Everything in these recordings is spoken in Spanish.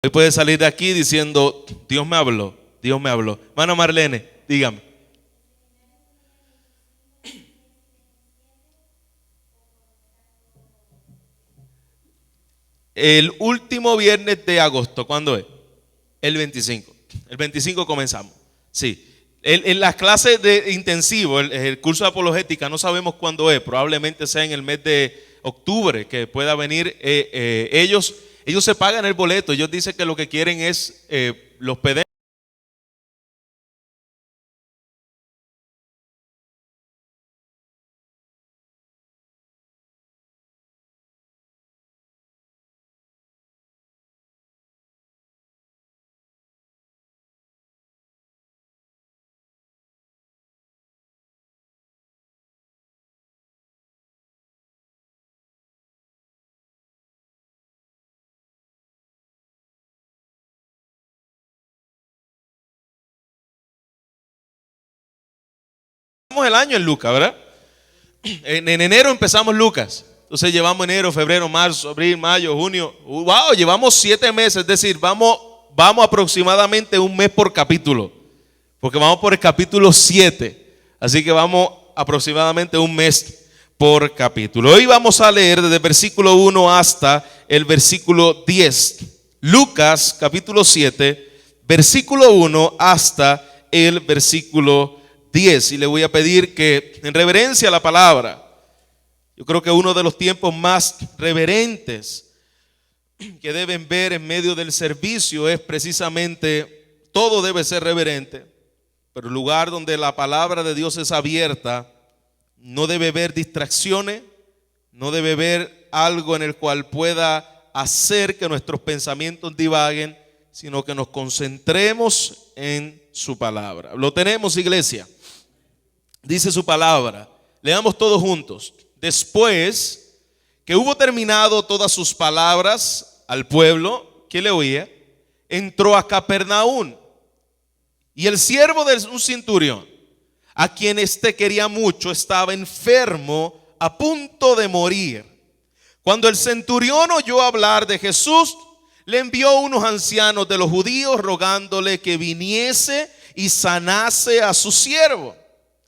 Hoy puede salir de aquí diciendo, Dios me habló, Dios me habló. Hermano Marlene, dígame. El último viernes de agosto, ¿cuándo es? El 25. El 25 comenzamos. Sí. En las clases de intensivo, el curso de apologética, no sabemos cuándo es. Probablemente sea en el mes de octubre que pueda venir. Ellos se pagan el boleto. Ellos dicen que lo que quieren es los PD. El año en Lucas, ¿verdad? En enero empezamos Lucas. Entonces llevamos enero, febrero, marzo, abril, mayo, junio. Wow, llevamos 7 meses. Es decir, vamos aproximadamente un mes por capítulo. Porque vamos por el capítulo 7. Así que vamos aproximadamente un mes por capítulo. Hoy vamos a leer desde el versículo 1 hasta el versículo 10. Lucas capítulo 7, versículo 1 hasta el versículo 10. Y le voy a pedir que en reverencia a la palabra, yo creo que uno de los tiempos más reverentes que deben ver en medio del servicio es precisamente, todo debe ser reverente, pero el lugar donde la palabra de Dios es abierta, no debe haber distracciones, no debe haber algo en el cual pueda hacer que nuestros pensamientos divaguen, sino que nos concentremos en su palabra. Lo tenemos, iglesia. Dice su palabra, leamos todos juntos. Después que hubo terminado todas sus palabras al pueblo que le oía, entró a Capernaum. Y el siervo de un centurión, a quien éste quería mucho, estaba enfermo, a punto de morir. Cuando el centurión oyó hablar de Jesús, le envió unos ancianos de los judíos rogándole que viniese y sanase a su siervo.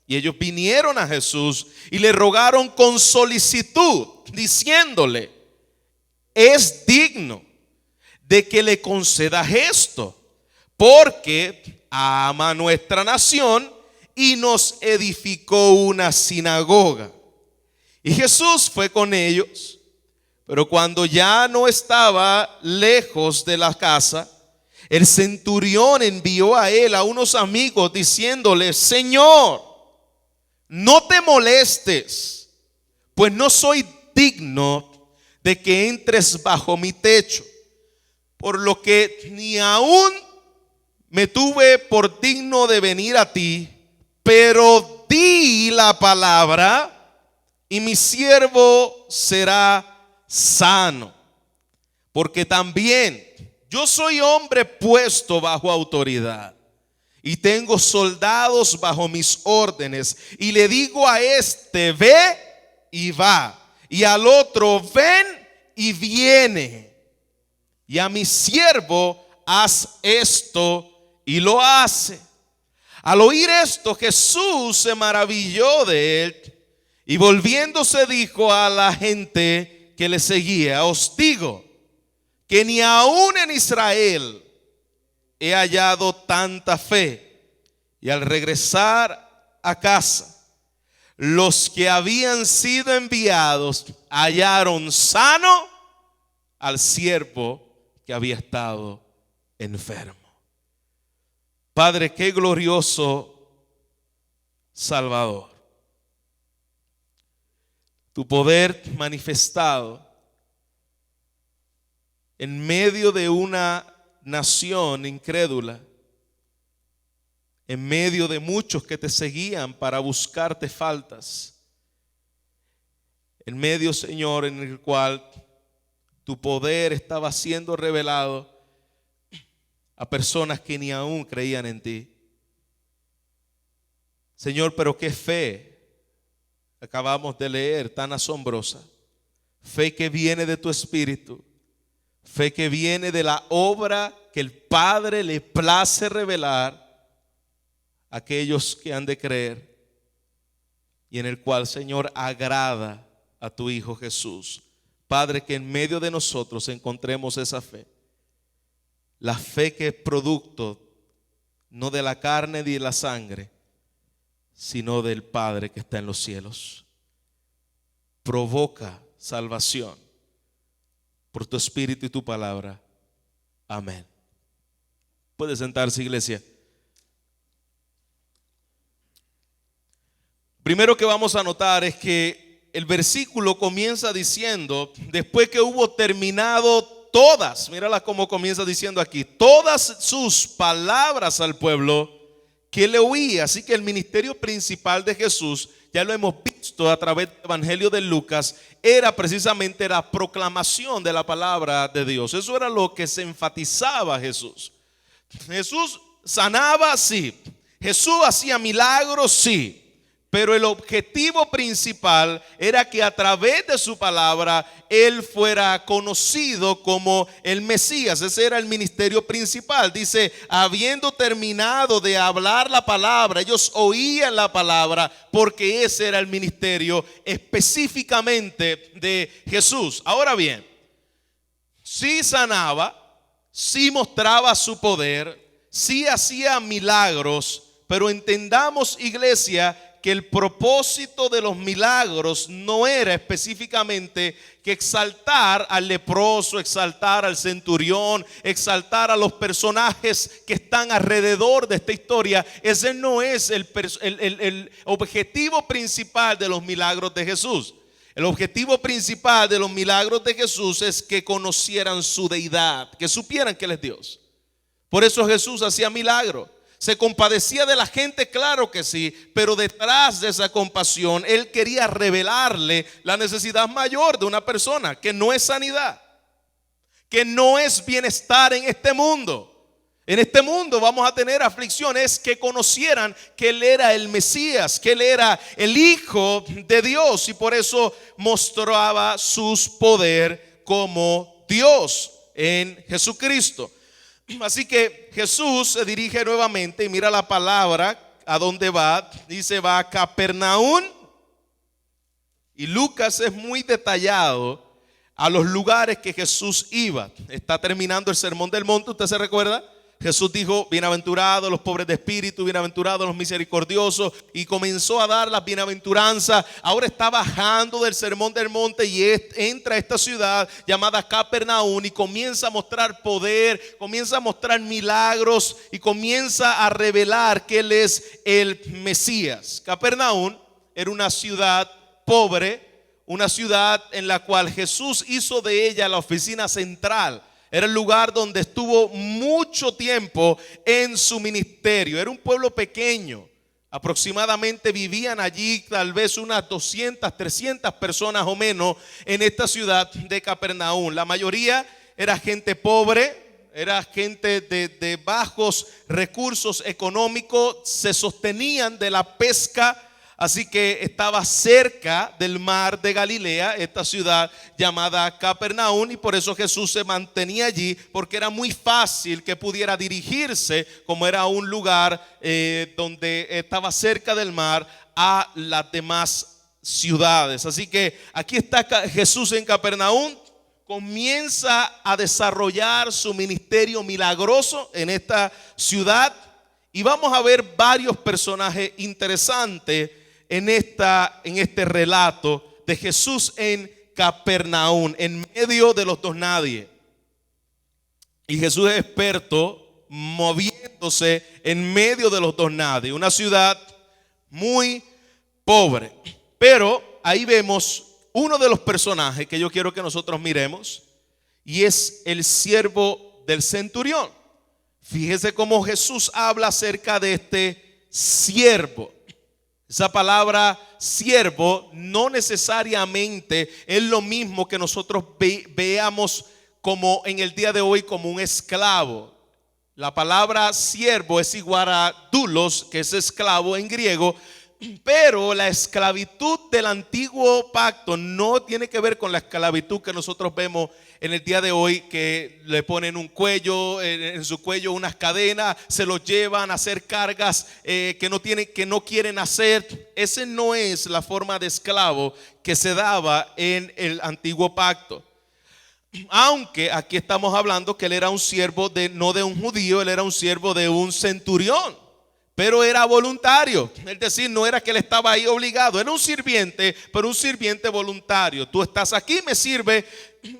Y ellos vinieron a Jesús y le rogaron con solicitud, diciéndole, es digno de que le concedas esto, porque ama nuestra nación y nos edificó una sinagoga. Y Jesús fue con ellos, pero cuando ya no estaba lejos de la casa, el centurión envió a él a unos amigos diciéndole, Señor, no te molestes, pues no soy digno de que entres bajo mi techo, por lo que ni aún me tuve por digno de venir a ti, pero di la palabra y mi siervo será sano. Porque también yo soy hombre puesto bajo autoridad y tengo soldados bajo mis órdenes. Y le digo a este, ve y va. Y al otro, ven y viene. Y a mi siervo, haz esto y lo hace. Al oír esto, Jesús se maravilló de él y volviéndose dijo a la gente que le seguía, os digo que ni aún en Israel he hallado tanta fe. Y al regresar a casa, los que habían sido enviados hallaron sano al siervo que había estado enfermo. Padre, qué glorioso Salvador. Tu poder manifestado en medio de una nación incrédula, en medio de muchos que te seguían para buscarte faltas, en medio, Señor, en el cual tu poder estaba siendo revelado a personas que ni aún creían en ti. Señor, pero qué fe acabamos de leer, tan asombrosa. Fe que viene de tu espíritu, Fe que viene de la obra que el Padre le place revelar a aquellos que han de creer, y en el cual, Señor, agrada a tu Hijo Jesús. Padre, que en medio de nosotros encontremos esa fe. La fe que es producto no de la carne ni de la sangre, sino del Padre que está en los cielos. Provoca salvación por tu Espíritu y tu palabra. Amén. Puede sentarse, iglesia. Primero que vamos a notar es que el versículo comienza diciendo, después que hubo terminado todas, mírala cómo comienza diciendo aquí, todas sus palabras al pueblo que le oía. Así que el ministerio principal de Jesús, ya lo hemos visto a través del Evangelio de Lucas, era precisamente la proclamación de la palabra de Dios. Eso era lo que se enfatizaba Jesús. Jesús sanaba, sí. Jesús hacía milagros, sí. Pero el objetivo principal era que a través de su palabra Él fuera conocido como el Mesías. Ese era el ministerio principal. Dice, habiendo terminado de hablar la palabra, ellos oían la palabra, porque ese era el ministerio específicamente de Jesús. Ahora bien, sí sanaba, sí mostraba su poder, sí hacía milagros, pero entendamos, iglesia, que el propósito de los milagros no era específicamente que exaltar al leproso, exaltar al centurión, exaltar a los personajes que están alrededor de esta historia. Ese no es el objetivo principal de los milagros de Jesús. El objetivo principal de los milagros de Jesús es que conocieran su deidad, que supieran que Él es Dios. Por eso Jesús hacía milagros. Se compadecía de la gente, claro que sí, pero detrás de esa compasión Él quería revelarle la necesidad mayor de una persona, que no es sanidad, que no es bienestar en este mundo. En este mundo vamos a tener aflicciones, que conocieran que Él era el Mesías, que Él era el Hijo de Dios, y por eso mostraba su poder como Dios en Jesucristo. Así que Jesús se dirige nuevamente y mira la palabra a dónde va. Dice, va a Capernaum. Y Lucas es muy detallado a los lugares que Jesús iba. Está terminando el Sermón del Monte, ¿usted se recuerda? Jesús dijo, bienaventurados los pobres de espíritu, bienaventurados los misericordiosos, y comenzó a dar las bienaventuranzas. Ahora está bajando del Sermón del Monte y entra a esta ciudad llamada Capernaum y comienza a mostrar poder, comienza a mostrar milagros y comienza a revelar que Él es el Mesías. Capernaum era una ciudad pobre, una ciudad en la cual Jesús hizo de ella la oficina central. Era el lugar donde estuvo mucho tiempo en su ministerio. Era un pueblo pequeño. Aproximadamente vivían allí tal vez unas 200, 300 personas o menos en esta ciudad de Capernaum. La mayoría era gente pobre, era gente de bajos recursos económicos. Se sostenían de la pesca. Así que estaba cerca del mar de Galilea, esta ciudad llamada Capernaum, y por eso Jesús se mantenía allí, porque era muy fácil que pudiera dirigirse, como era un lugar donde estaba cerca del mar, a las demás ciudades. Así que aquí está Jesús en Capernaum, comienza a desarrollar su ministerio milagroso en esta ciudad, y vamos a ver varios personajes interesantes en este relato de Jesús en Capernaum, en medio de los dos nadie. Y Jesús es experto moviéndose en medio de los dos nadie, una ciudad muy pobre. Pero ahí vemos uno de los personajes que yo quiero que nosotros miremos, y es el siervo del centurión. Fíjese cómo Jesús habla acerca de este siervo. Esa palabra siervo no necesariamente es lo mismo que nosotros veamos como en el día de hoy como un esclavo. La palabra siervo es igual a doulos, que es esclavo en griego, pero la esclavitud del antiguo pacto no tiene que ver con la esclavitud que nosotros vemos en el día de hoy que le ponen un cuello, en su cuello unas cadenas, se los llevan a hacer cargas que no quieren hacer. Ese no es la forma de esclavo que se daba en el antiguo pacto. Aunque aquí estamos hablando que él era un siervo no de un judío, él era un siervo de un centurión, pero era voluntario. Es decir, no era que él estaba ahí obligado, era un sirviente, pero un sirviente voluntario. Tú estás aquí, me sirve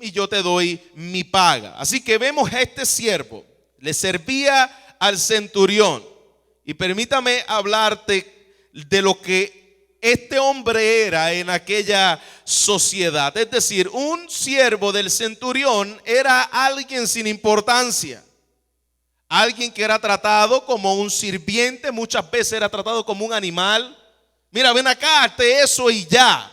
y yo te doy mi paga. Así que vemos a este siervo, le servía al centurión. Y permítame hablarte de lo que este hombre era en aquella sociedad. Es decir, un siervo del centurión era alguien sin importancia, alguien que era tratado como un sirviente, muchas veces era tratado como un animal. Mira, ven acá, hazte eso y ya.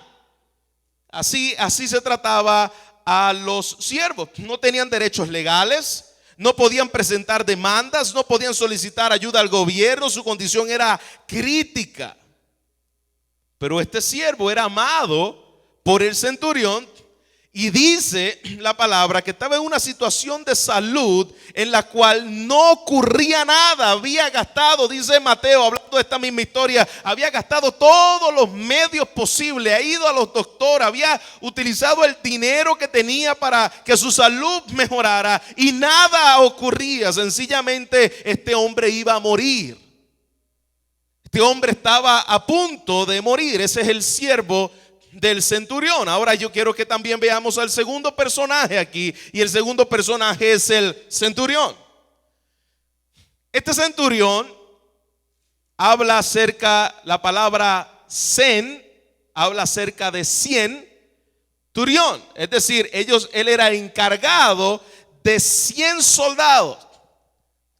Así se trataba a los siervos. No tenían derechos legales, no podían presentar demandas, no podían solicitar ayuda al gobierno, su condición era crítica. Pero este siervo era amado por el centurión y dice la palabra que estaba en una situación de salud en la cual no ocurría nada. Había gastado, dice Mateo, hablando de esta misma historia, había gastado todos los medios posibles, ha ido a los doctores, había utilizado el dinero que tenía para que su salud mejorara y nada ocurría. Sencillamente este hombre iba a morir. Este hombre estaba a punto de morir. Ese es el siervo del centurión. Ahora yo quiero que también veamos al segundo personaje aquí. Y el segundo personaje es el centurión. Este centurión habla acerca, la palabra cen, habla acerca de 100 turión. Es decir, él era encargado de 100 soldados.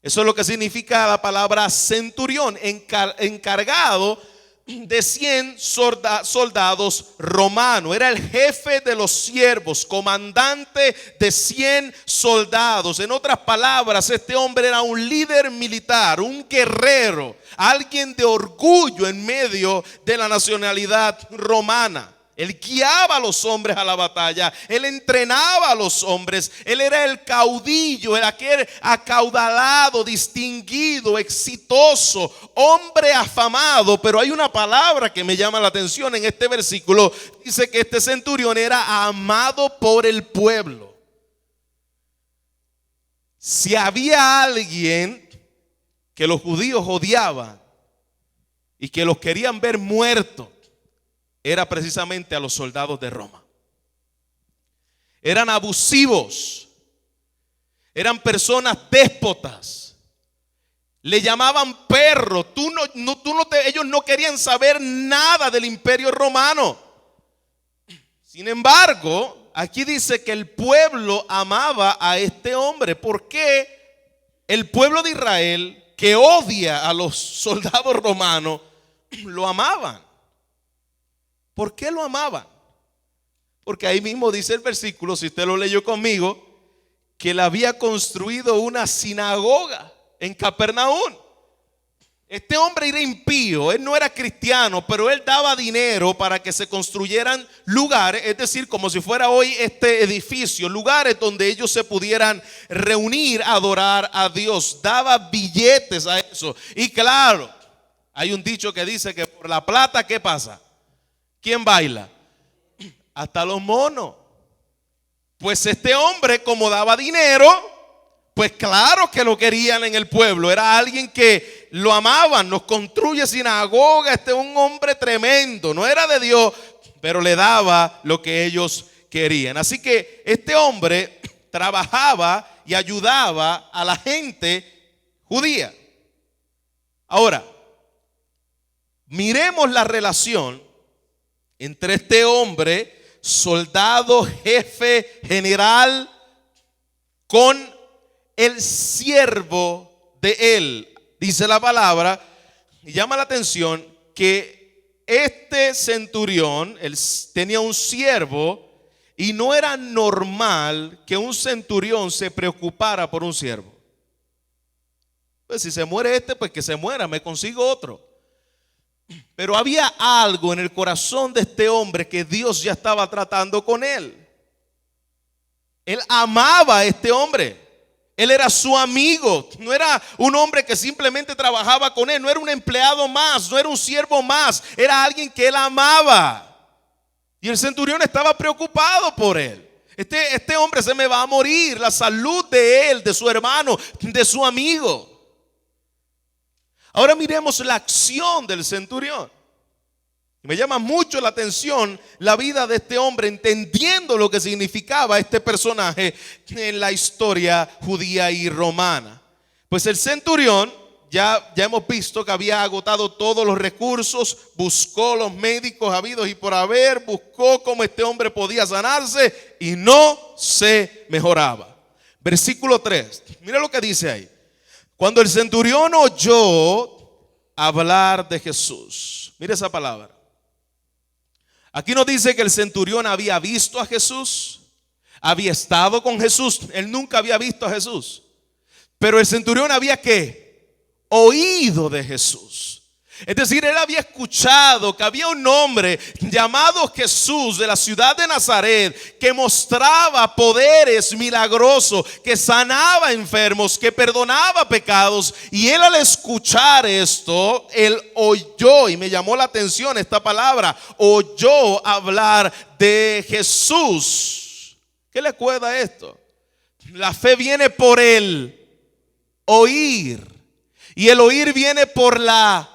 Eso es lo que significa la palabra centurión, encargado de 100 soldados romanos. Era el jefe de los siervos, comandante de 100 soldados. En otras palabras, este hombre era un líder militar, un guerrero, alguien de orgullo en medio de la nacionalidad romana. Él guiaba a los hombres a la batalla, él entrenaba a los hombres, él era el caudillo, el aquel acaudalado, distinguido, exitoso, hombre afamado. Pero hay una palabra que me llama la atención en este versículo. Dice que este centurión era amado por el pueblo. Si había alguien que los judíos odiaban y que los querían ver muertos, era precisamente a los soldados de Roma. Eran abusivos, eran personas déspotas, le llamaban perro. Ellos no querían saber nada del imperio romano. Sin embargo, aquí dice que el pueblo amaba a este hombre. ¿Por qué el pueblo de Israel, que odia a los soldados romanos, lo amaban? ¿Por qué lo amaban? Porque ahí mismo dice el versículo, si usted lo leyó conmigo, que él había construido una sinagoga en Capernaum. Este hombre era impío, él no era cristiano, pero él daba dinero para que se construyeran lugares, es decir, como si fuera hoy este edificio, lugares donde ellos se pudieran reunir a adorar a Dios. Daba billetes a eso. Y claro, hay un dicho que dice que por la plata, ¿qué pasa? ¿Quién baila? Hasta los monos. Pues este hombre, como daba dinero, pues claro que lo querían en el pueblo. Era alguien que lo amaban. Nos construye sinagoga. Este es un hombre tremendo. No era de Dios, pero le daba lo que ellos querían. Así que este hombre trabajaba y ayudaba a la gente judía. Ahora, miremos la relación entre este hombre, soldado, jefe, general, con el siervo de él. Dice la palabra, y llama la atención que este centurión, él tenía un siervo, y no era normal que un centurión se preocupara por un siervo. Pues si se muere este, pues que se muera, me consigo otro. Pero había algo en el corazón de este hombre que Dios ya estaba tratando con él. Él amaba a este hombre. Él era su amigo. No era un hombre que simplemente trabajaba con él. No era un empleado más. No era un siervo más. Era alguien que él amaba. Y el centurión estaba preocupado por él. Este hombre se me va a morir. La salud de él, de su hermano, de su amigo. Ahora miremos la acción del centurión. Me llama mucho la atención la vida de este hombre, entendiendo lo que significaba este personaje en la historia judía y romana. Pues el centurión, ya hemos visto que había agotado todos los recursos, buscó los médicos habidos y por haber, buscó cómo este hombre podía sanarse y no se mejoraba. Versículo 3, mira lo que dice ahí. Cuando el centurión oyó hablar de Jesús, mira esa palabra. Aquí nos dice que el centurión había visto a Jesús, había estado con Jesús. Él nunca había visto a Jesús, pero el centurión había ¿qué? Oído de Jesús. Es decir, él había escuchado que había un hombre llamado Jesús de la ciudad de Nazaret que mostraba poderes milagrosos, que sanaba enfermos, que perdonaba pecados. Y él, al escuchar esto, él oyó, y me llamó la atención esta palabra, oyó hablar de Jesús. ¿Qué le acuerda esto? La fe viene por el oír, y el oír viene por la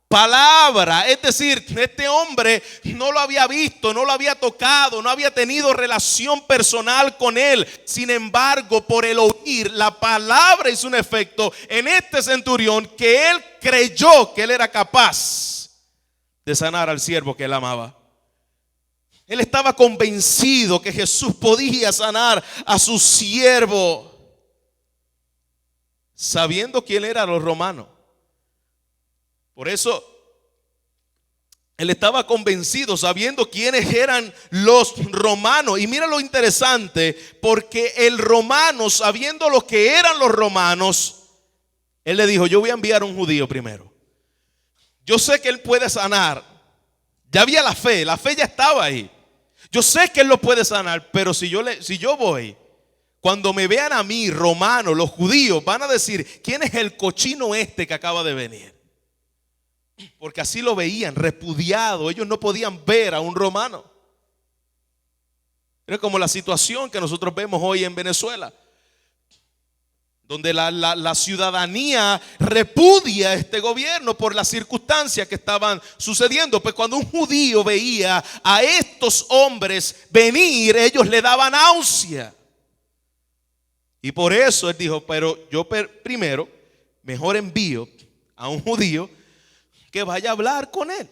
palabra. Es decir, este hombre no lo había visto, no lo había tocado, no había tenido relación personal con él. Sin embargo, por el oír, la palabra hizo un efecto en este centurión, que él creyó que él era capaz de sanar al siervo que él amaba. Él estaba convencido que Jesús podía sanar a su siervo, sabiendo quién eran los romanos. Por eso él estaba convencido, sabiendo quiénes eran los romanos. Y mira lo interesante, porque el romano, sabiendo lo que eran los romanos, él le dijo: yo voy a enviar a un judío primero. Yo sé que él puede sanar. Ya había la fe ya estaba ahí. Yo sé que él lo puede sanar, pero si yo voy, cuando me vean a mí, romano, los judíos van a decir: ¿quién es el cochino este que acaba de venir? Porque así lo veían, repudiado. Ellos no podían ver a un romano. Era como la situación que nosotros vemos hoy en Venezuela, donde la ciudadanía repudia a este gobierno por las circunstancias que estaban sucediendo. Pues cuando un judío veía a estos hombres venir, ellos le daban náusea. Y por eso él dijo: pero yo primero, mejor envío a un judío que vaya a hablar con él.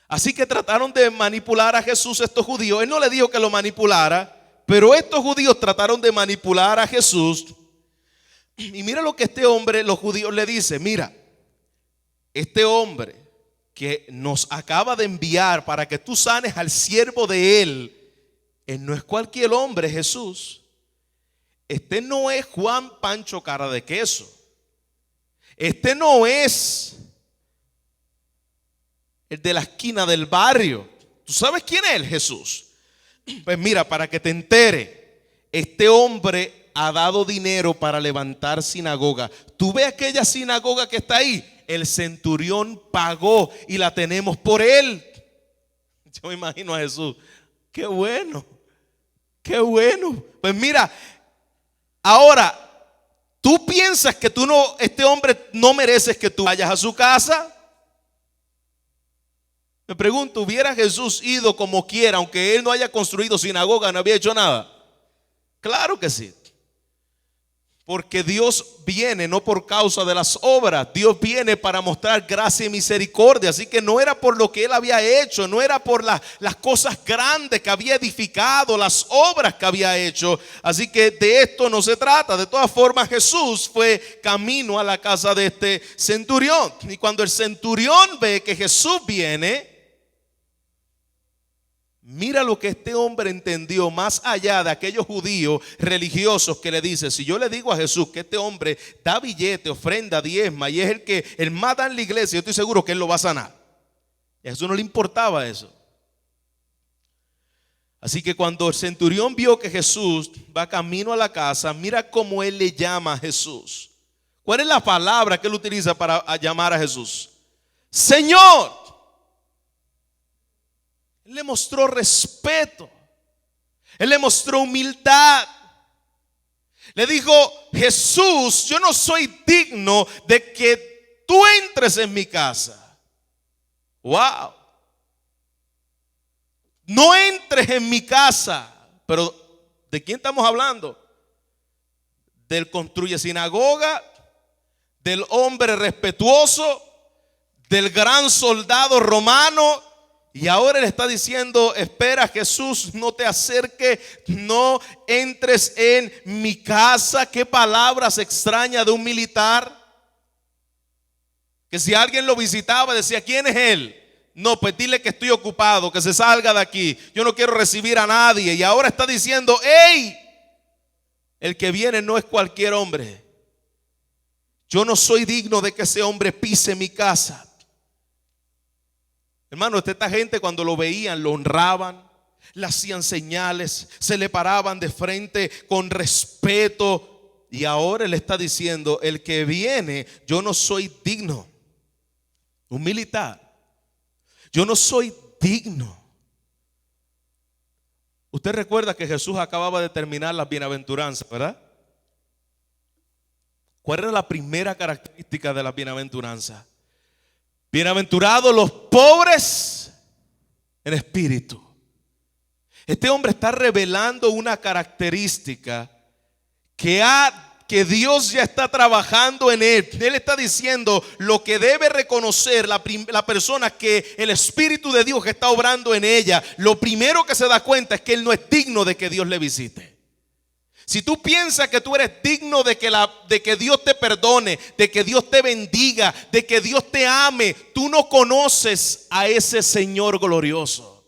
Así que trataron de manipular a Jesús estos judíos. Él no le dijo que lo manipulara, pero estos judíos trataron de manipular a Jesús. Y mira lo que este hombre, los judíos le dicen: mira, este hombre que nos acaba de enviar para que tú sanes al siervo de él no es cualquier hombre, Jesús. Este no es Juan Pancho cara de queso. Este no es el de la esquina del barrio. ¿Tú sabes quién es Jesús? Pues mira, para que te entere, este hombre ha dado dinero para levantar sinagoga. ¿Tú ves aquella sinagoga que está ahí? El centurión pagó y la tenemos por él. Yo me imagino a Jesús: qué bueno, qué bueno. Pues mira, ahora, ¿tú piensas que este hombre no mereces que tú vayas a su casa? Me pregunto, ¿hubiera Jesús ido como quiera, aunque él no haya construido sinagoga, no había hecho nada? Claro que sí. Porque Dios viene no por causa de las obras. Dios viene para mostrar gracia y misericordia. Así que no era por lo que él había hecho, no era por las cosas grandes que había edificado, las obras que había hecho. Así que de esto no se trata. De todas formas, Jesús fue camino a la casa de este centurión. Y cuando el centurión ve que Jesús viene, mira lo que este hombre entendió, más allá de aquellos judíos religiosos que le dicen: si yo le digo a Jesús que este hombre da billete, ofrenda, diezma y es el más da en la iglesia, yo estoy seguro que él lo va a sanar. Y a Jesús no le importaba eso. Así que cuando el centurión vio que Jesús va camino a la casa, mira cómo él le llama a Jesús. ¿Cuál es la palabra que él utiliza para llamar a Jesús? Señor. Él le mostró respeto. Él le mostró humildad. Le dijo: Jesús, yo no soy digno de que tú entres en mi casa. Wow. No entres en mi casa. Pero ¿de quién estamos hablando? Del construye sinagoga, del hombre respetuoso, del gran soldado romano. Y ahora él está diciendo: espera, Jesús, no te acerques, no entres en mi casa. Qué palabras extrañas de un militar, que si alguien lo visitaba decía: ¿quién es él? No, pues dile que estoy ocupado, que se salga de aquí, yo no quiero recibir a nadie. Y ahora está diciendo: hey, el que viene no es cualquier hombre. Yo no soy digno de que ese hombre pise mi casa. Hermano, esta gente cuando lo veían lo honraban, le hacían señales, se le paraban de frente con respeto. Y ahora él está diciendo: el que viene, yo no soy digno. Un militar, yo no soy digno. Usted recuerda que Jesús acababa de terminar las bienaventuranzas, ¿verdad? ¿Cuál era la primera característica de las bienaventuranzas? Bienaventurados los pobres en espíritu. Este hombre está revelando una característica que Dios ya está trabajando en él. Él está diciendo lo que debe reconocer la persona, que el Espíritu de Dios que está obrando en ella, lo primero que se da cuenta es que él no es digno de que Dios le visite. Si tú piensas que tú eres digno de que Dios te perdone, de que Dios te bendiga, de que Dios te ame, tú no conoces a ese Señor glorioso.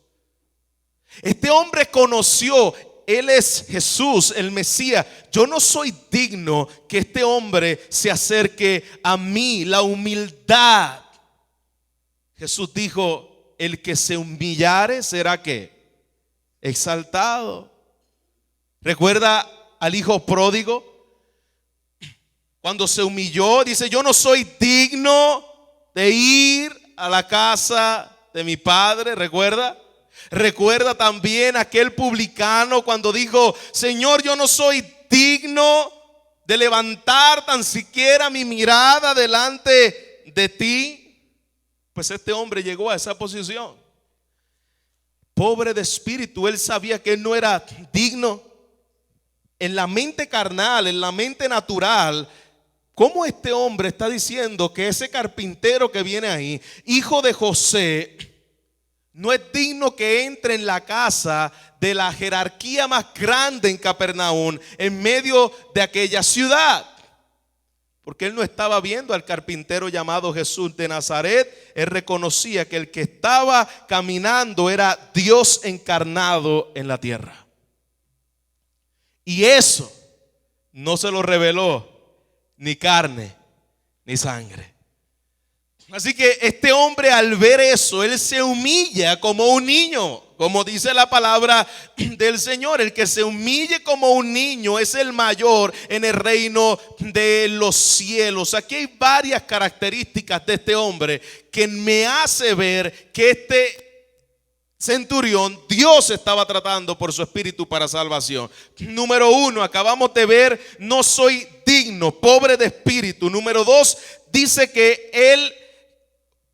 Este hombre conoció: Él es Jesús, el Mesías. Yo no soy digno que este hombre se acerque a mí. La humildad. Jesús dijo: el que se humillare será ¿qué? Exaltado. ¿Recuerda al hijo pródigo? Cuando se humilló, dice: yo no soy digno de ir a la casa de mi padre. ¿Recuerda? Recuerda también aquel publicano cuando dijo: Señor, yo no soy digno de levantar tan siquiera mi mirada delante de ti. Pues este hombre llegó a esa posición. Pobre de espíritu, él sabía que él no era digno. En la mente carnal, en la mente natural, ¿cómo este hombre está diciendo que ese carpintero que viene ahí, hijo de José, no es digno que entre en la casa de la jerarquía más grande en Capernaum, en medio de aquella ciudad? Porque él no estaba viendo al carpintero llamado Jesús de Nazaret. Él reconocía que el que estaba caminando era Dios encarnado en la tierra. Y eso no se lo reveló ni carne ni sangre. Así que este hombre, al ver eso, él se humilla como un niño, como dice la palabra del Señor. El que se humille como un niño es el mayor en el reino de los cielos. Aquí hay varias características de este hombre que me hace ver que este centurión, Dios estaba tratando por su espíritu para salvación. Número 1, acabamos de ver: no soy digno, pobre de espíritu. Número 2, dice que él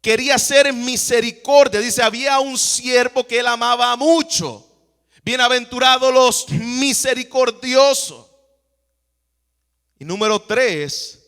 quería hacer misericordia. Dice: había un siervo que él amaba mucho. Bienaventurados los misericordiosos. Y número 3,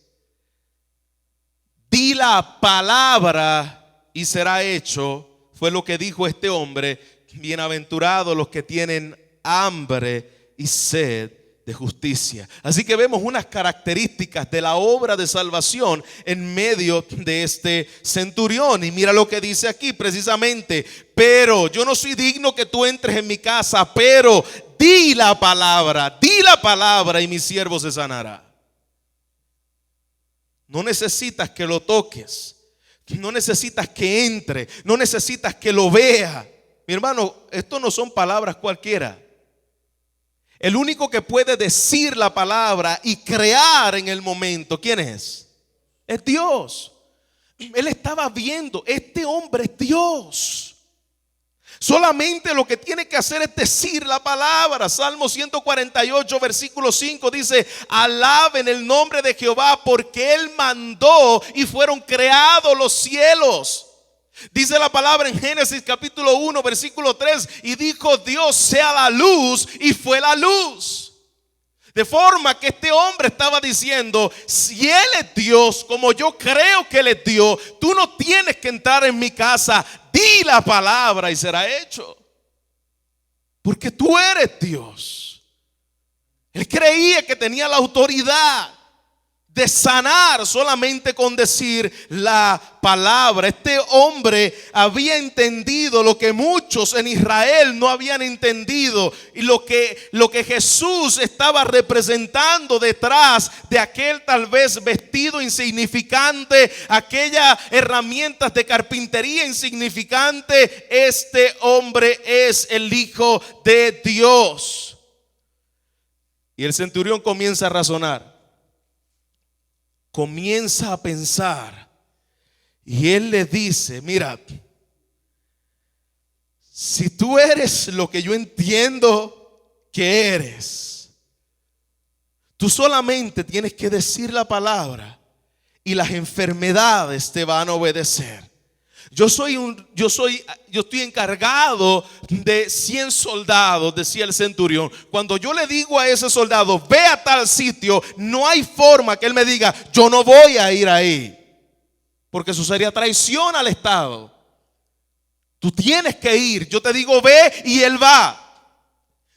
di la palabra y será hecho. Fue lo que dijo este hombre: bienaventurados los que tienen hambre y sed de justicia. Así que vemos unas características de la obra de salvación en medio de este centurión. Y mira lo que dice aquí precisamente: pero yo no soy digno que tú entres en mi casa, pero di la palabra y mi siervo se sanará. No necesitas que lo toques, no necesitas que entre, no necesitas que lo vea. mi hermano, esto no son palabras cualquiera. El único que puede decir la palabra y crear en el momento, ¿quién es? Es Dios. Él estaba viendo, este hombre es Dios. Solamente lo que tiene que hacer es decir la palabra. Salmo 148, versículo 5 dice: alaben el nombre de Jehová, porque Él mandó y fueron creados los cielos. Dice la palabra en Génesis capítulo 1, versículo 3: y dijo Dios, sea la luz, y fue la luz. De forma que este hombre estaba diciendo: si Él es Dios, como yo creo que Él es Dios, tú no tienes que entrar en mi casa, di la palabra y será hecho, porque tú eres Dios. Él creía que tenía la autoridad de sanar solamente con decir la palabra. Este hombre había entendido lo que muchos en Israel no habían entendido, y lo que Jesús estaba representando detrás de aquel tal vez vestido insignificante, aquellas herramientas de carpintería insignificante. Este hombre es el Hijo de Dios. Y el centurión comienza a razonar, comienza a pensar, y él le dice: mira, si tú eres lo que yo entiendo que eres, tú solamente tienes que decir la palabra y las enfermedades te van a obedecer. Yo estoy encargado de 100 soldados, decía el centurión. Cuando yo le digo a ese soldado: ve a tal sitio, no hay forma que él me diga: yo no voy a ir ahí, porque eso sería traición al Estado. Tú tienes que ir. Yo te digo ve, y él va.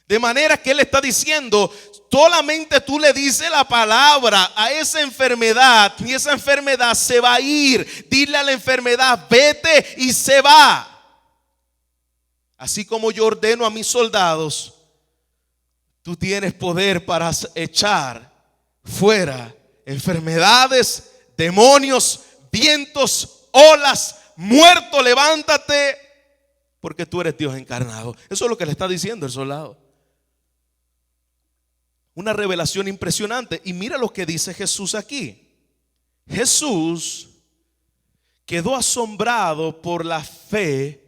De manera que él está diciendo: solamente tú le dices la palabra a esa enfermedad, y esa enfermedad se va a ir. Dile a la enfermedad: vete, y se va. Así como yo ordeno a mis soldados, tú tienes poder para echar fuera enfermedades, demonios, vientos, olas. Muerto, levántate, porque tú eres Dios encarnado. Eso es lo que le está diciendo el soldado. Una revelación impresionante. Y mira lo que dice Jesús aquí. Jesús quedó asombrado por la fe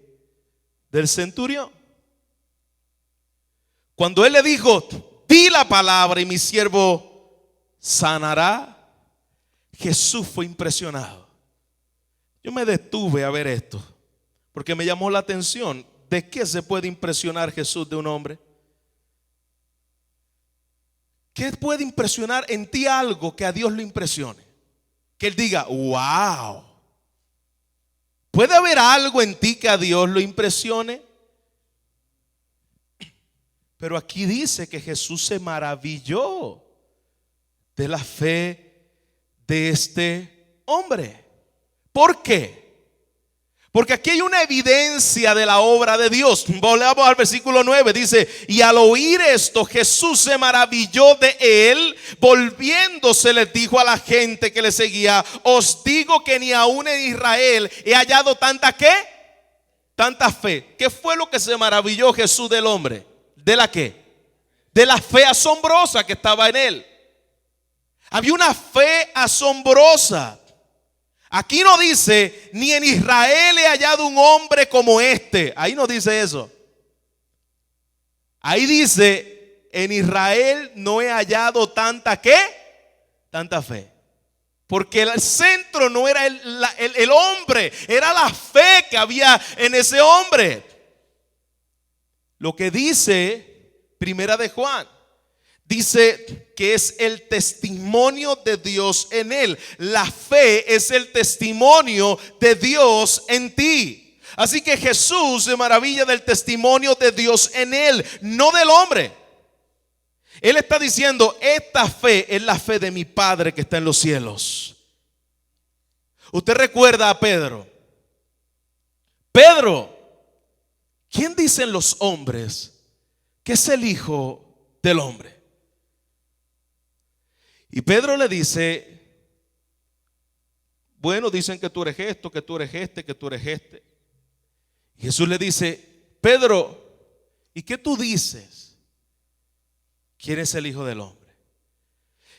del centurión. Cuando él le dijo: di la palabra y mi siervo sanará, Jesús fue impresionado. Yo me detuve a ver esto, porque me llamó la atención. ¿De qué se puede impresionar Jesús de un hombre? ¿Qué puede impresionar en ti algo que a Dios lo impresione? Que Él diga: wow. ¿Puede haber algo en ti que a Dios lo impresione? Pero aquí dice que Jesús se maravilló de la fe de este hombre. ¿Por qué? Porque aquí hay una evidencia de la obra de Dios. Volvamos al versículo 9. Dice: y al oír esto, Jesús se maravilló de él. Volviéndose, les dijo a la gente que le seguía: os digo que ni aún en Israel he hallado tanta ¿qué? Tanta fe. ¿Qué fue lo que se maravilló Jesús del hombre? ¿De la qué? De la fe asombrosa que estaba en él. Había una fe asombrosa. Aquí no dice: ni en Israel he hallado un hombre como este. Ahí no dice eso. Ahí dice: en Israel no he hallado tanta ¿qué? Tanta fe. Porque el centro no era el hombre, era la fe que había en ese hombre. Lo que dice Primera de Juan, dice que es el testimonio de Dios en él. La fe es el testimonio de Dios en ti. Así que Jesús se maravilla del testimonio de Dios en él, no del hombre. Él está diciendo: esta fe es la fe de mi Padre que está en los cielos. Usted recuerda a Pedro. Pedro, ¿quién dicen los hombres que es el Hijo del Hombre? Y Pedro le dice: bueno, dicen que tú eres esto, que tú eres este, que tú eres este. Y Jesús le dice: Pedro, ¿y qué tú dices? ¿Quién es el Hijo del Hombre?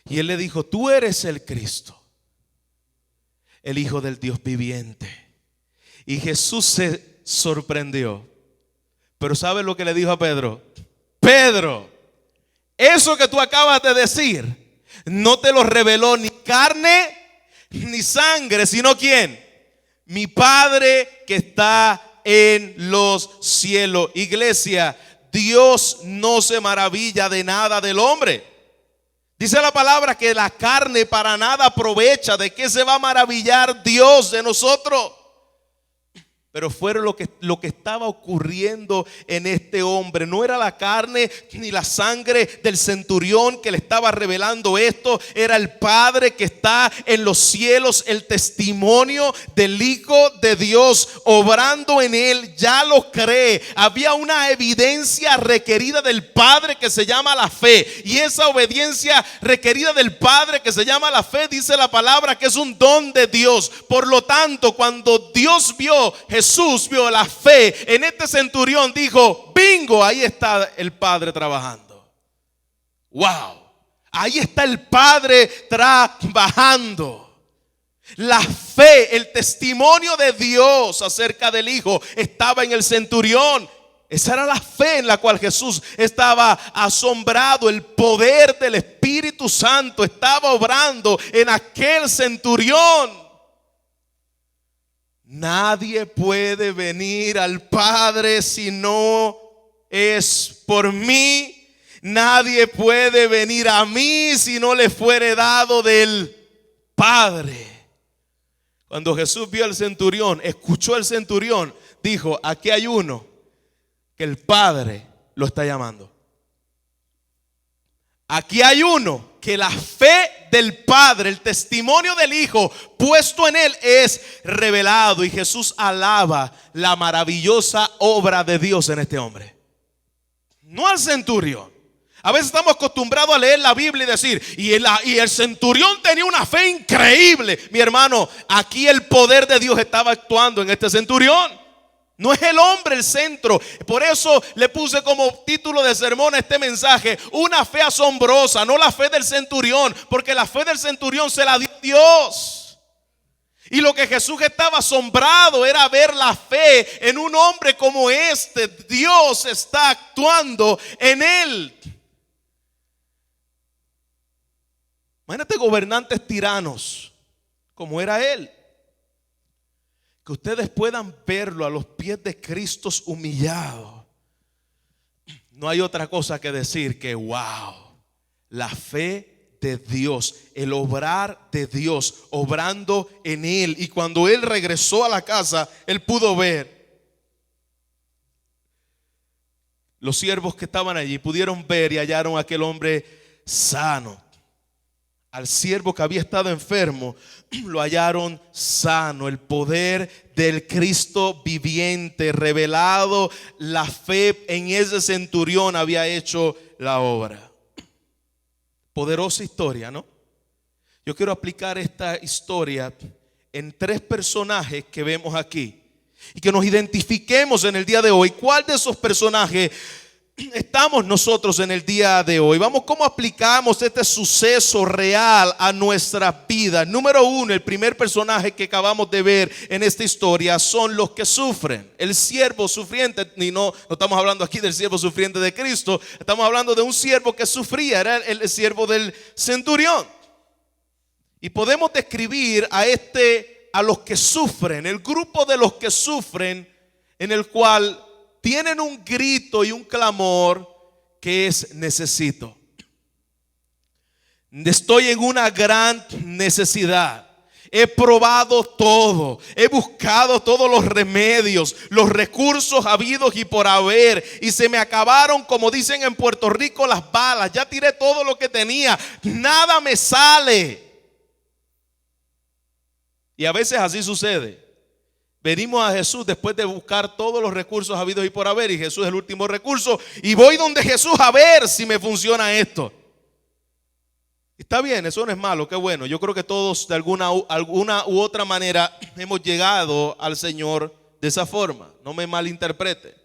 Y él le dijo, tú eres el Cristo, el Hijo del Dios viviente. Y Jesús se sorprendió. Pero ¿sabes lo que le dijo a Pedro? Pedro, eso que tú acabas de decir no te lo reveló ni carne ni sangre, sino ¿quién? Mi Padre que está en los cielos. Iglesia, Dios no se maravilla de nada del hombre. Dice la palabra que la carne para nada aprovecha. ¿De qué se va a maravillar Dios de nosotros? Pero fue lo que estaba ocurriendo en este hombre. No era la carne ni la sangre del centurión que le estaba revelando esto. Era el Padre que está en los cielos, el testimonio del Hijo de Dios obrando en él. Ya lo cree. Había una evidencia requerida del Padre que se llama la fe. Y esa obediencia requerida del Padre que se llama la fe, dice la palabra que es un don de Dios. Por lo tanto, cuando Jesús vio la fe en este centurión, dijo, bingo, ahí está el Padre trabajando. Wow, ahí está el Padre trabajando. La fe, el testimonio de Dios acerca del Hijo estaba en el centurión. Esa era la fe en la cual Jesús estaba asombrado. El poder del Espíritu Santo estaba obrando en aquel centurión. Nadie puede venir al Padre si no es por mí. Nadie puede venir a mí si no le fuere dado del Padre. Cuando Jesús vio al centurión, escuchó al centurión, dijo, aquí hay uno que el Padre lo está llamando. Aquí hay uno que la fe del Padre, el testimonio del Hijo puesto en él es revelado. Y Jesús alaba la maravillosa obra de Dios en este hombre, no al centurión. A veces estamos acostumbrados a leer la Biblia y decir, y el centurión tenía una fe increíble. Mi hermano, aquí el poder de Dios estaba actuando en este centurión. No es el hombre el centro. Por eso le puse como título de sermón a este mensaje, una fe asombrosa, no la fe del centurión, porque la fe del centurión se la dio Dios. Y lo que Jesús estaba asombrado era ver la fe en un hombre como este. Dios está actuando en él. Imagínate gobernantes tiranos como era él. Que ustedes puedan verlo a los pies de Cristo humillado. No hay otra cosa que decir que wow, la fe de Dios, el obrar de Dios, obrando en él. Y cuando él regresó a la casa, él pudo ver. Los siervos que estaban allí pudieron ver y hallaron a aquel hombre sano. Al siervo que había estado enfermo lo hallaron sano. El poder del Cristo viviente revelado, la fe en ese centurión había hecho la obra. Poderosa historia, ¿no? Yo quiero aplicar esta historia en 3 personajes que vemos aquí y que nos identifiquemos en el día de hoy. ¿Cuál de esos personajes estamos nosotros en el día de hoy? Vamos, ¿cómo aplicamos este suceso real a nuestra vida? Número 1, el primer personaje que acabamos de ver en esta historia son los que sufren. El siervo sufriente, y no estamos hablando aquí del siervo sufriente de Cristo, estamos hablando de un siervo que sufría, era el siervo del centurión. Y podemos describir a los que sufren, el grupo de los que sufren, en el cual tienen un grito y un clamor que es: necesito. Estoy en una gran necesidad. He probado todo, he buscado todos los remedios, los recursos habidos y por haber, y se me acabaron, como dicen en Puerto Rico, las balas. Ya tiré todo lo que tenía, nada me sale. Y a veces así sucede. Venimos a Jesús después de buscar todos los recursos habidos y por haber, y Jesús es el último recurso, y voy donde Jesús a ver si me funciona esto. Está bien, eso no es malo, qué bueno. Yo creo que todos de alguna u otra manera hemos llegado al Señor de esa forma. No me malinterprete.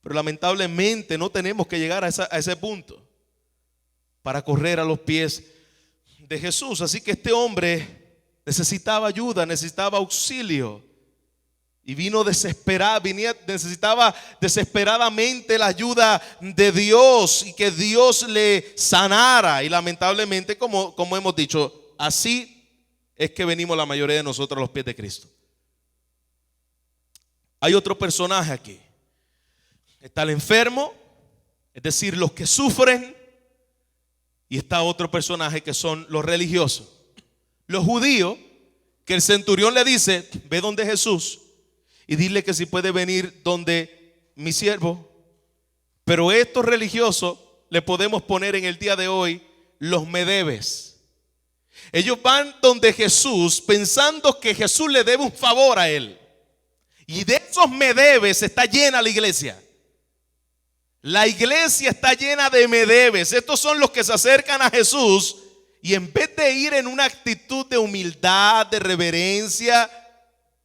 Pero lamentablemente no tenemos que llegar a ese punto para correr a los pies de Jesús. Así que este hombre necesitaba ayuda, necesitaba auxilio. Y necesitaba desesperadamente la ayuda de Dios y que Dios le sanara. Y lamentablemente, como hemos dicho, así es que venimos la mayoría de nosotros a los pies de Cristo. Hay otro personaje aquí. Está el enfermo, es decir, los que sufren. Y está otro personaje que son los religiosos. Los judíos, que el centurión le dice: ve donde Jesús y dile que si puede venir donde mi siervo. Pero estos religiosos le podemos poner en el día de hoy los medebes. Ellos van donde Jesús pensando que Jesús le debe un favor a él. Y de esos medebes está llena la iglesia. La iglesia está llena de medebes. Estos son los que se acercan a Jesús y en vez de ir en una actitud de humildad, de reverencia,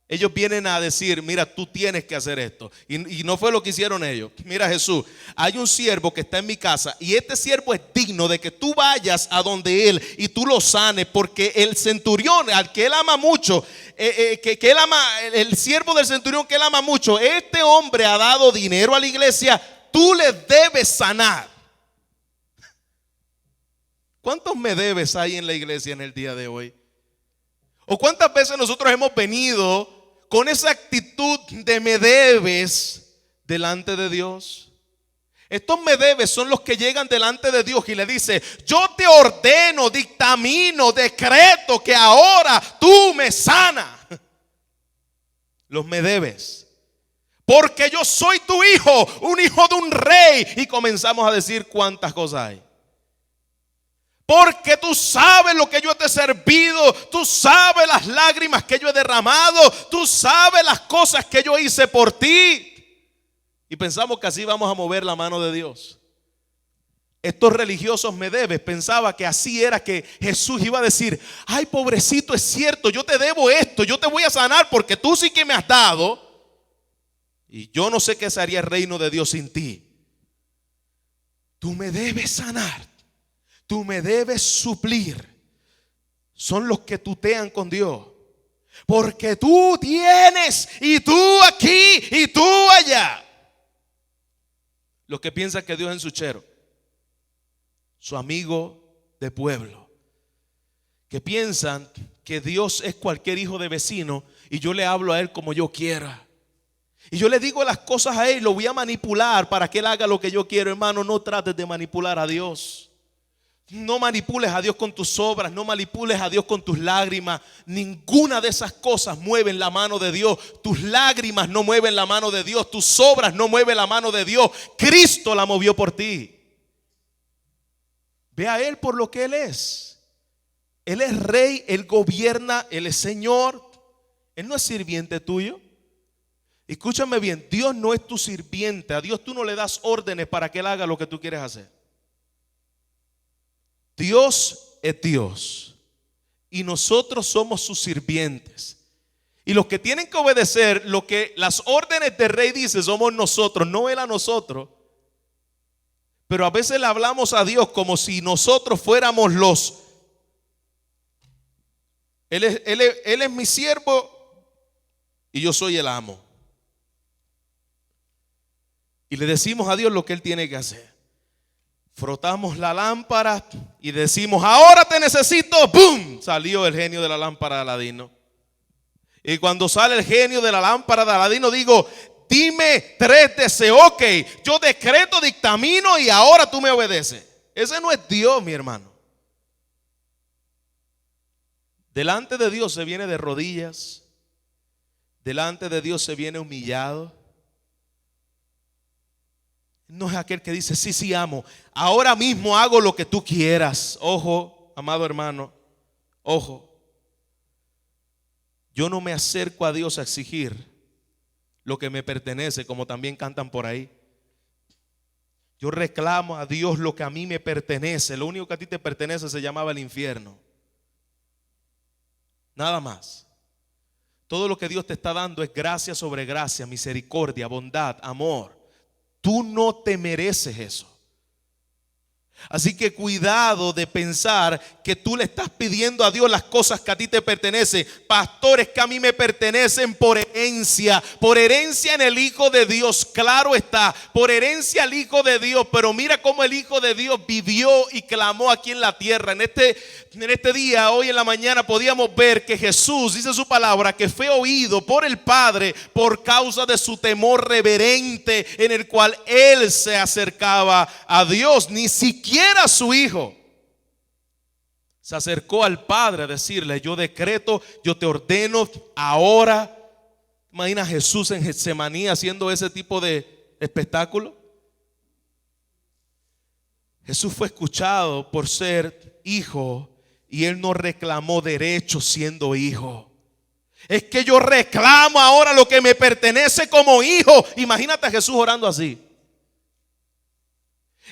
ellos vienen a decir: mira, tú tienes que hacer esto. Y no fue lo que hicieron ellos. Mira, Jesús, hay un siervo que está en mi casa y este siervo es digno de que tú vayas a donde él y tú lo sanes, porque el centurión, al que él ama mucho, el siervo del centurión que él ama mucho, este hombre ha dado dinero a la iglesia, tú le debes sanar. ¿Cuántos me debes hay en la iglesia en el día de hoy? ¿O cuántas veces nosotros hemos venido con esa actitud de me debes delante de Dios? Estos me debes son los que llegan delante de Dios y le dicen: yo te ordeno, dictamino, decreto que ahora tú me sanas. Los me debes. Porque yo soy tu hijo, un hijo de un rey. Y comenzamos a decir cuántas cosas hay. Porque tú sabes lo que yo te he servido, tú sabes las lágrimas que yo he derramado, tú sabes las cosas que yo hice por ti. Y pensamos que así vamos a mover la mano de Dios. Estos religiosos medebes pensaban que así era que Jesús iba a decir: ay, pobrecito, es cierto, yo te debo esto, yo te voy a sanar porque tú sí que me has dado. Y yo no sé qué sería el reino de Dios sin ti. Tú me debes sanar. Tú me debes suplir. Son los que tutean con Dios. Porque tú tienes, y tú aquí, y tú allá. Los que piensan que Dios es ensuchero, su amigo de pueblo. Que piensan que Dios es cualquier hijo de vecino y yo le hablo a él como yo quiera. Y yo le digo las cosas a él, lo voy a manipular para que él haga lo que yo quiero. Hermano, no trates de manipular a Dios. No manipules a Dios con tus obras, no manipules a Dios con tus lágrimas. Ninguna de esas cosas mueven la mano de Dios. Tus lágrimas no mueven la mano de Dios. Tus obras no mueven la mano de Dios. Cristo la movió por ti. Ve a Él por lo que Él es. Él es rey, Él gobierna, Él es Señor. Él no es sirviente tuyo. Escúchame bien, Dios no es tu sirviente. A Dios tú no le das órdenes para que Él haga lo que tú quieres hacer. Dios es Dios y nosotros somos sus sirvientes. Y los que tienen que obedecer lo que las órdenes del rey dice somos nosotros, no Él a nosotros. Pero a veces le hablamos a Dios como si nosotros fuéramos los... Él es mi siervo y yo soy el amo. Y le decimos a Dios lo que Él tiene que hacer. Frotamos la lámpara y decimos: ahora te necesito. ¡Bum! Salió el genio de la lámpara de Aladino. Y cuando sale el genio de la lámpara de Aladino, digo: dime 3 deseos. Ok, yo decreto, dictamino y ahora tú me obedeces. Ese no es Dios, mi hermano. Delante de Dios se viene de rodillas. Delante de Dios se viene humillado. No es aquel que dice: sí, sí, amo, ahora mismo hago lo que tú quieras. Ojo, amado hermano, ojo. Yo no me acerco a Dios a exigir lo que me pertenece, como también cantan por ahí. Yo reclamo a Dios lo que a mí me pertenece. Lo único que a ti te pertenece se llamaba el infierno. Nada más. Todo lo que Dios te está dando es gracia sobre gracia, misericordia, bondad, amor. Tú no te mereces eso. Así que cuidado de pensar que tú le estás pidiendo a Dios las cosas que a ti te pertenecen. Pastores, que a mí me pertenecen por herencia en el Hijo de Dios, claro está, por herencia al Hijo de Dios. Pero mira cómo el Hijo de Dios vivió y clamó aquí en la tierra. En este día, hoy en la mañana, podíamos ver que Jesús, dice su palabra, que fue oído por el Padre por causa de su temor reverente en el cual Él se acercaba a Dios. Ni siquiera su hijo se acercó al Padre a decirle: yo decreto, yo te ordeno ahora. Imagina a Jesús en Getsemaní haciendo ese tipo de espectáculo. Jesús fue escuchado por ser hijo y Él no reclamó derecho siendo hijo. Es que yo reclamo ahora lo que me pertenece como hijo. Imagínate a Jesús orando así.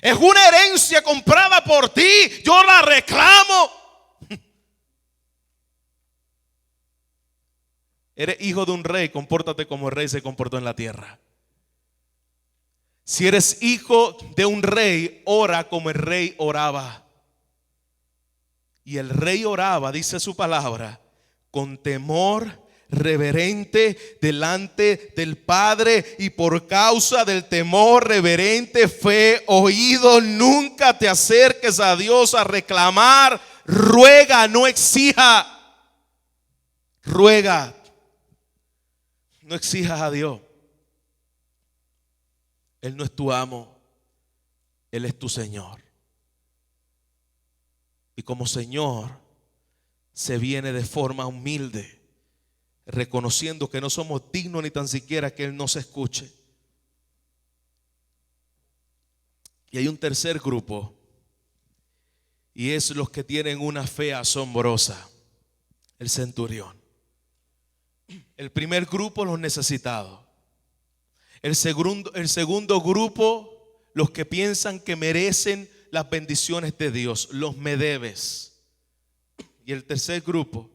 Es una herencia comprada por ti, yo la reclamo. Eres hijo de un rey, compórtate como el rey se comportó en la tierra. Si eres hijo de un rey, ora como el rey oraba. Y el rey oraba, dice su palabra, con temor reverente delante del Padre, y por causa del temor reverente fue oído. Nunca te acerques a Dios a reclamar. Ruega, no exija. Ruega, no exijas a Dios. Él no es tu amo, Él es tu Señor. Y como Señor se viene de forma humilde, reconociendo que no somos dignos ni tan siquiera que Él nos escuche. Y hay un tercer grupo, y es los que tienen una fe asombrosa. El centurión. El primer grupo, los necesitados. El segundo grupo, los que piensan que merecen las bendiciones de Dios, los me debes. Y el tercer grupo,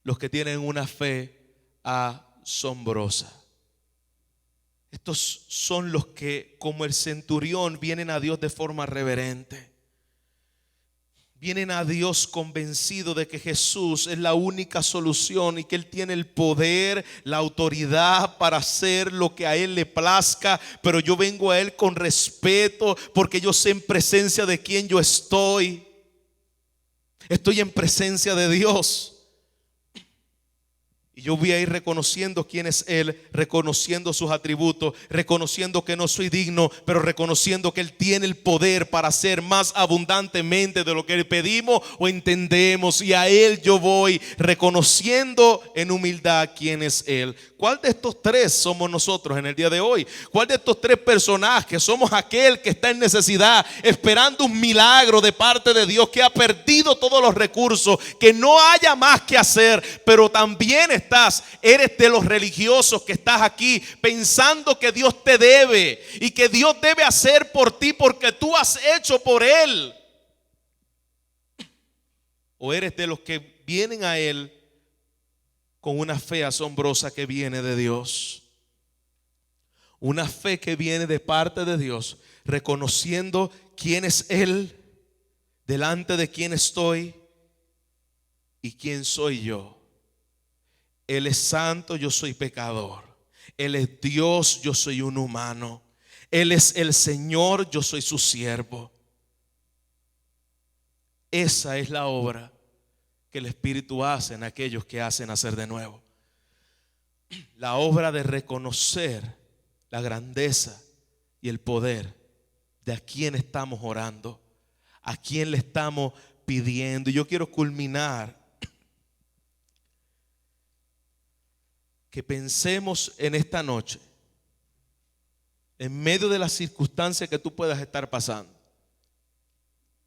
los que tienen una fe asombrosa. Estos son los que, como el centurión, vienen a Dios de forma reverente. Vienen a Dios convencidos de que Jesús es la única solución y que Él tiene el poder, la autoridad para hacer lo que a Él le plazca. Pero yo vengo a Él con respeto, porque yo sé en presencia de quién yo estoy. Estoy en presencia de Dios. Y yo voy a ir reconociendo quién es Él, reconociendo sus atributos, reconociendo que no soy digno, pero reconociendo que Él tiene el poder para hacer más abundantemente de lo que pedimos o entendemos. Y a Él yo voy reconociendo en humildad quién es Él. ¿Cuál de estos tres somos nosotros en el día de hoy? ¿Cuál de estos tres personajes somos aquel que está en necesidad, esperando un milagro de parte de Dios, que ha perdido todos los recursos, que no haya más que hacer, pero también eres de los religiosos que estás aquí pensando que Dios te debe y que Dios debe hacer por ti porque tú has hecho por Él? ¿O eres de los que vienen a Él con una fe asombrosa que viene de Dios? Una fe que viene de parte de Dios, reconociendo quién es Él, delante de quién estoy y quién soy yo. Él es santo, yo soy pecador. Él es Dios, yo soy un humano. Él es el Señor, yo soy su siervo. Esa es la obra que el Espíritu hace en aquellos que hacen nacer de nuevo. La obra de reconocer la grandeza y el poder de a quién estamos orando, a quién le estamos pidiendo. Y yo quiero culminar que pensemos en esta noche, en medio de las circunstancias que tú puedas estar pasando.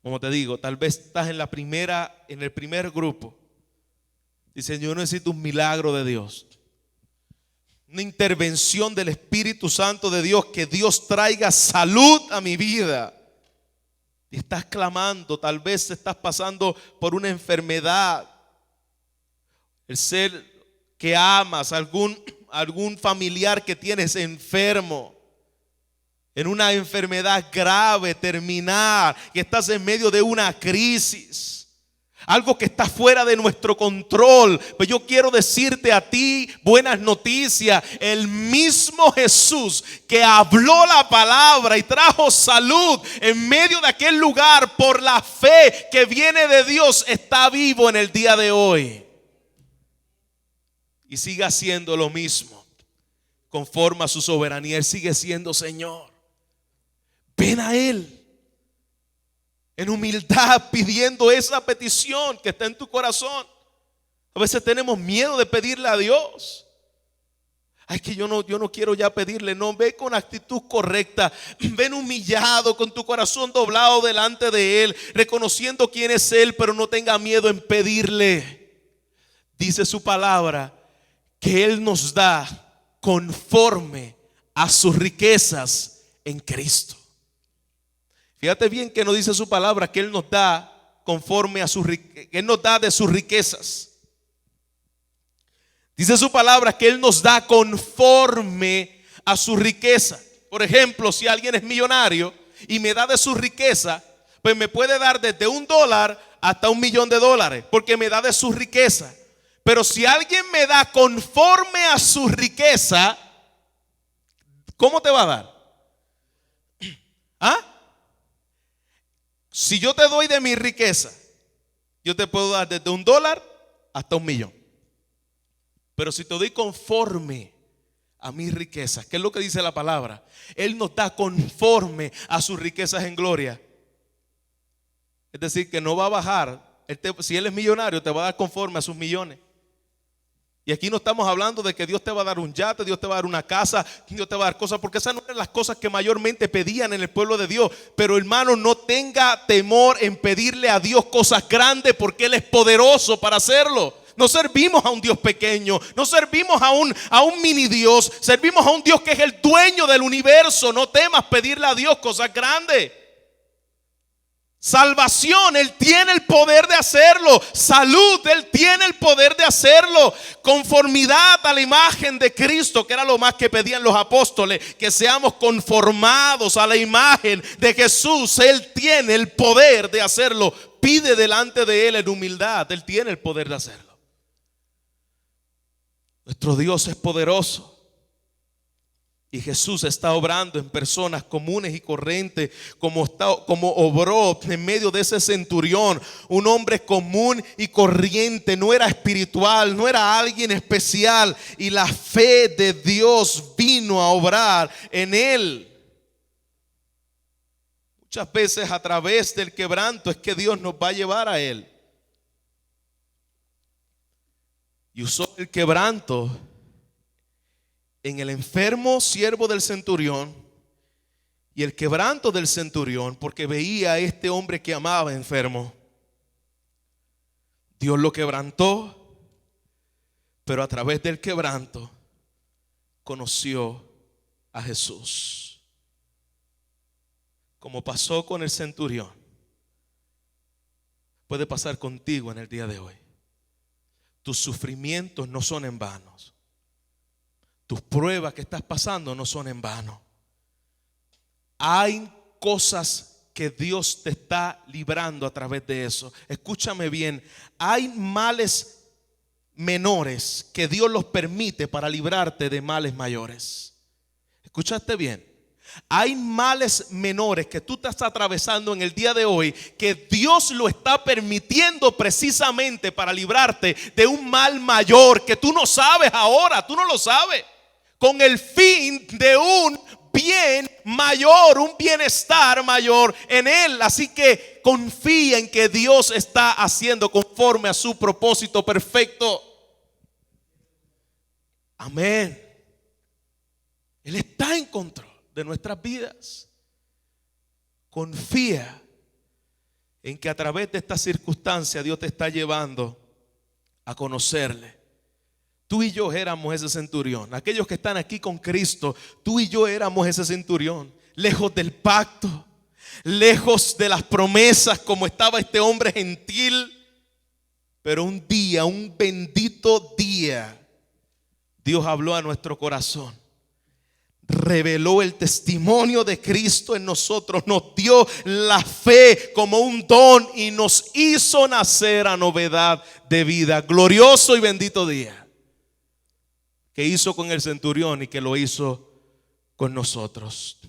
Como te digo, tal vez estás en el primer grupo. Dice: yo necesito un milagro de Dios, una intervención del Espíritu Santo de Dios, que Dios traiga salud a mi vida. Y estás clamando, tal vez estás pasando por una enfermedad, el ser que amas, algún familiar que tienes enfermo. en una enfermedad grave, terminal, que estás en medio de una crisis, algo que está fuera de nuestro control, pues yo quiero decirte a ti buenas noticias. El mismo Jesús que habló la palabra y trajo salud en medio de aquel lugar por la fe que viene de Dios, está vivo en el día de hoy y sigue haciendo lo mismo conforme a su soberanía. Él sigue siendo Señor. Ven a Él en humildad, pidiendo esa petición que está en tu corazón. A veces tenemos miedo de pedirle a Dios. Ay, que yo no quiero ya pedirle. No, ve con actitud correcta. Ven humillado, con tu corazón doblado delante de Él, reconociendo quién es Él, pero no tenga miedo en pedirle. Dice su palabra que Él nos da conforme a sus riquezas en Cristo. Fíjate bien que no dice su palabra que Él nos da conforme a Él nos da de sus riquezas. Dice su palabra que Él nos da conforme a su riqueza. Por ejemplo, si alguien es millonario y me da de su riqueza, pues me puede dar desde $1 hasta $1.000.000, porque me da de su riqueza. Pero si alguien me da conforme a su riqueza, ¿cómo te va a dar? ¿Ah? Si yo te doy de mi riqueza, yo te puedo dar desde $1 hasta $1.000.000. Pero si te doy conforme a mis riquezas, ¿qué es lo que dice la palabra? Él nos da conforme a sus riquezas en gloria. Es decir, que no va a bajar. Si Él es millonario, te va a dar conforme a sus millones. Y aquí no estamos hablando de que Dios te va a dar un yate, Dios te va a dar una casa, Dios te va a dar cosas, porque esas no eran las cosas que mayormente pedían en el pueblo de Dios. Pero hermano, no tenga temor en pedirle a Dios cosas grandes, porque Él es poderoso para hacerlo. No servimos a un Dios pequeño, no servimos a un mini Dios, servimos a un Dios que es el dueño del universo. No temas pedirle a Dios cosas grandes. Salvación, Él tiene el poder de hacerlo. Salud, Él tiene el poder de hacerlo. Conformidad a la imagen de Cristo, que era lo más que pedían los apóstoles, que seamos conformados a la imagen de Jesús. Él tiene el poder de hacerlo. Pide delante de Él en humildad. Él tiene el poder de hacerlo. Nuestro Dios es poderoso. Y Jesús está obrando en personas comunes y corrientes, como obró en medio de ese centurión. Un hombre común y corriente, no era espiritual, no era alguien especial. Y la fe de Dios vino a obrar en él. Muchas veces a través del quebranto es que Dios nos va a llevar a Él. Y usó el quebranto en el enfermo siervo del centurión y el quebranto del centurión, porque veía a este hombre que amaba enfermo. Dios lo quebrantó, pero a través del quebranto conoció a Jesús. Como pasó con el centurión, puede pasar contigo en el día de hoy. Tus sufrimientos no son en vano. Tus pruebas que estás pasando no son en vano. Hay cosas que Dios te está librando a través de eso. Escúchame bien. Hay males menores que Dios los permite para librarte de males mayores. ¿Escuchaste bien? Hay males menores que tú estás atravesando en el día de hoy, que Dios lo está permitiendo precisamente para librarte de un mal mayor que tú no sabes ahora, tú no lo sabes, con el fin de un bien mayor, un bienestar mayor en Él. Así que confía en que Dios está haciendo conforme a su propósito perfecto. Amén. Él está en control de nuestras vidas. Confía en que a través de esta circunstancia Dios te está llevando a conocerle. Tú y yo éramos ese centurión. Aquellos que están aquí con Cristo, tú y yo éramos ese centurión, lejos del pacto, lejos de las promesas, como estaba este hombre gentil. Pero un día, un bendito día, Dios habló a nuestro corazón reveló el testimonio de Cristo en nosotros, nos dio la fe como un don y nos hizo nacer a novedad de vida. Glorioso y bendito día que hizo con el centurión y que lo hizo con nosotros.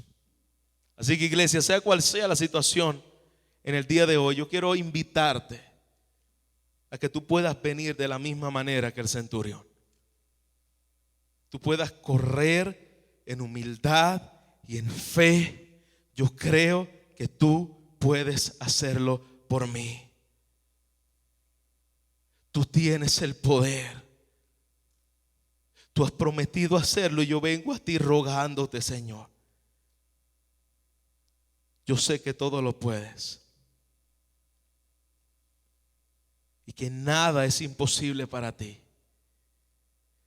Así que, iglesia, sea cual sea la situación en el día de hoy, yo quiero invitarte a que tú puedas venir de la misma manera que el centurión. Tú puedas correr en humildad y en fe. Yo creo que tú puedes hacerlo por mí. Tú tienes el poder. Tú has prometido hacerlo y yo vengo a ti rogándote, Señor. Yo sé que todo lo puedes y que nada es imposible para ti.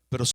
Pero